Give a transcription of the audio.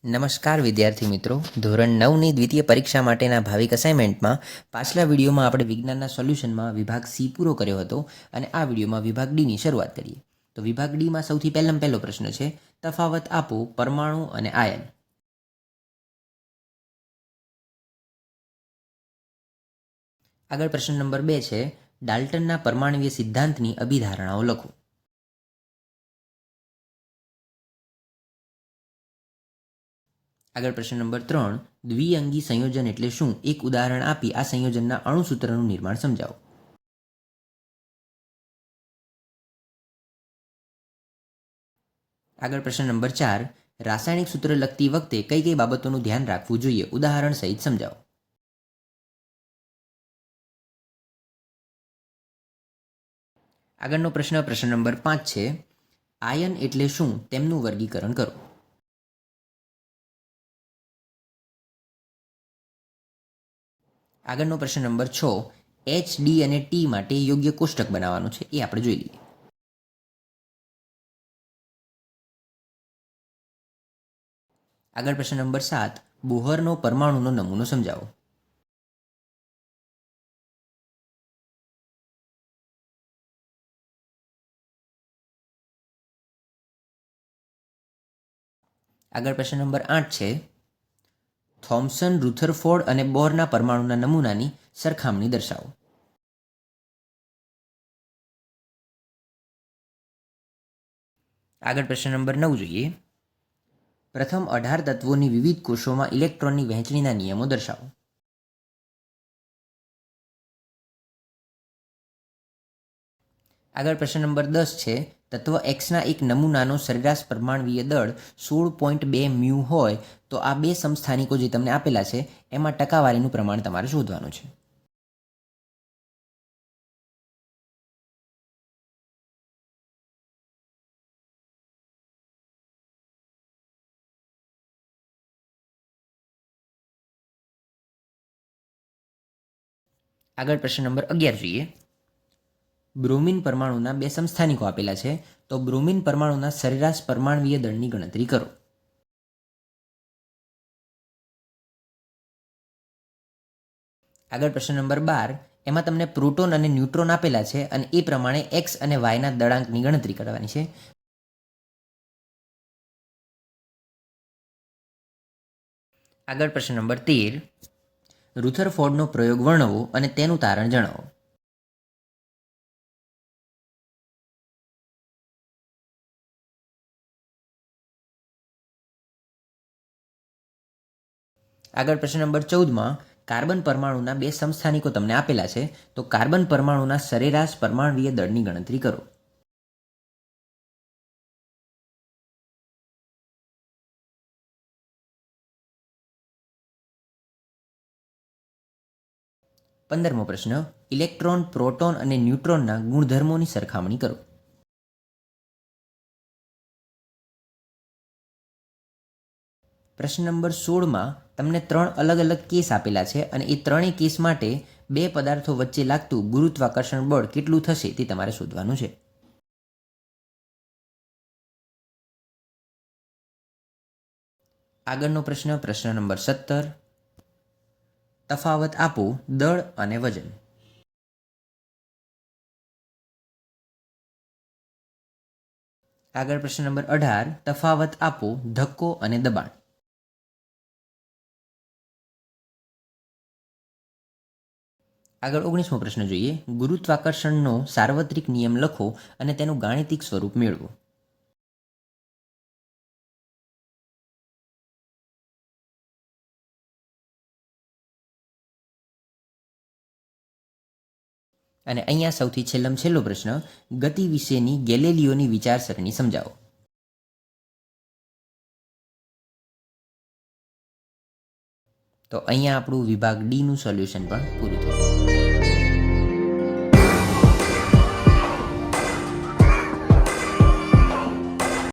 નમસ્કાર વિદ્યાર્થી મિત્રો, ધોરણ 9ની દ્વિતીય પરીક્ષા માટેના ભાવિક અસાઇનમેન્ટમાં પાછલા વિડીયોમાં આપણે વિજ્ઞાનના સોલ્યુશનમાં વિભાગ સી પૂરો કર્યો હતો અને આ વિડીયોમાં વિભાગ ડીની શરૂઆત કરીએ. તો વિભાગ ડીમાં સૌથી પહેલો પ્રશ્ન છે, તફાવત આપો પરમાણુ અને આયન. આગળ પ્રશ્ન નંબર 2 છે, ડાલ્ટનના પરમાણ્વીય સિદ્ધાંતની અભિધારણાઓ લખો. આગળ પ્રશ્ન નંબર 3, દ્વિઅંગી સંયોજન એટલે શું? એક ઉદાહરણ આપી આ સંયોજનના અણુસૂત્રનું નિર્માણ સમજાવો. આગળ પ્રશ્ન નંબર 4, રાસાયણિક સૂત્ર લખતી વખતે કઈ કઈ બાબતોનું ધ્યાન રાખવું જોઈએ? ઉદાહરણ સહિત સમજાવો. આગળનો પ્રશ્ન નંબર 5 છે, આયન એટલે શું? તેમનું વર્ગીકરણ કરો. આગળનો પ્રશ્ન નંબર 6, એચ, ડી અને ટી માટે યોગ્ય કોષ્ટક બનાવવાનું છે, એ આપણે જોઈ લઈએ. આગળ પ્રશ્ન નંબર 7, બોહરનો પરમાણુનો નમૂનો સમજાવો. આગળ પ્રશ્ન નંબર 8 છે, થોમ્સન, રુથરફોર્ડ અને બોરના પરમાણુના નમૂનાની સરખામણી દર્શાવો. આગળ પ્રશ્ન નંબર 9 જોઈએ, પ્રથમ 18 તત્વોની વિવિધ કોષોમાં ઇલેક્ટ્રોનની વહેંચણીના નિયમો દર્શાવો. આગળ પ્રશ્ન નંબર 10 છે, તત્વ એક્સના એક નમૂનાનો સરેરાશ પરમાણ્વીય દળ 16.2 મ્યુ હોય તો આ બે સમસ્થાનિકો જે તમને આપેલા છે એમાં ટકાવારીનું પ્રમાણ તમારે શોધવાનું છે. આગળ પ્રશ્ન નંબર 11 જોઈએ, બ્રોમિન પરમાણુના બે સમસ્થાનિકો આપેલા છે, તો બ્રોમિન પરમાણુના સરેરાશ પરમાણ્વીય દળની ગણતરી કરો. આગળ પ્રશ્ન નંબર 12, એમાં તમને પ્રોટોન અને ન્યુટ્રોન આપેલા છે અને એ પ્રમાણે એક્સ અને વાયના દળાંકની ગણતરી કરવાની છે. આગળ પ્રશ્ન નંબર 13, રુથરફોર્ડનો પ્રયોગ વર્ણવો અને તેનું તારણ જણાવો. આગળ પ્રશ્ન નંબર 14માં કાર્બન પરમાણુના બે સમસ્થાનિકો તમને આપેલા છે, તો કાર્બન પરમાણુના સરેરાશ પરમાણ્વીય દળની ગણતરી કરો. પંદરમો પ્રશ્ન, ઇલેક્ટ્રોન, પ્રોટોન અને ન્યુટ્રોનના ગુણધર્મોની સરખામણી કરો. પ્રશ્ન નંબર 16માં તમને 3 અલગ અલગ કેસ આપેલા છે અને એ ત્રણેય કેસ માટે બે પદાર્થો વચ્ચે લાગતું ગુરુત્વાકર્ષણ બળ કેટલું થશે તે તમારે શોધવાનું છે. આગળનો પ્રશ્ન નંબર 17, તફાવત આપો દળ અને વજન. આગળ પ્રશ્ન નંબર 18, તફાવત આપો ધક્કો અને દબાણ. આગળ 19મો પ્રશ્ન જોઈએ, ગુરુત્વાકર્ષણનો સાર્વત્રિક નિયમ લખો અને તેનું ગાણિતિક સ્વરૂપ મેળવો. અને અહીંયા સૌથી છેલ્લો પ્રશ્ન, ગતિ વિશેની ગેલેલિયોની વિચારસરણી સમજાવો. તો અહીંયા આપણું વિભાગ ડીનું સોલ્યુશન પણ પૂરું થયું.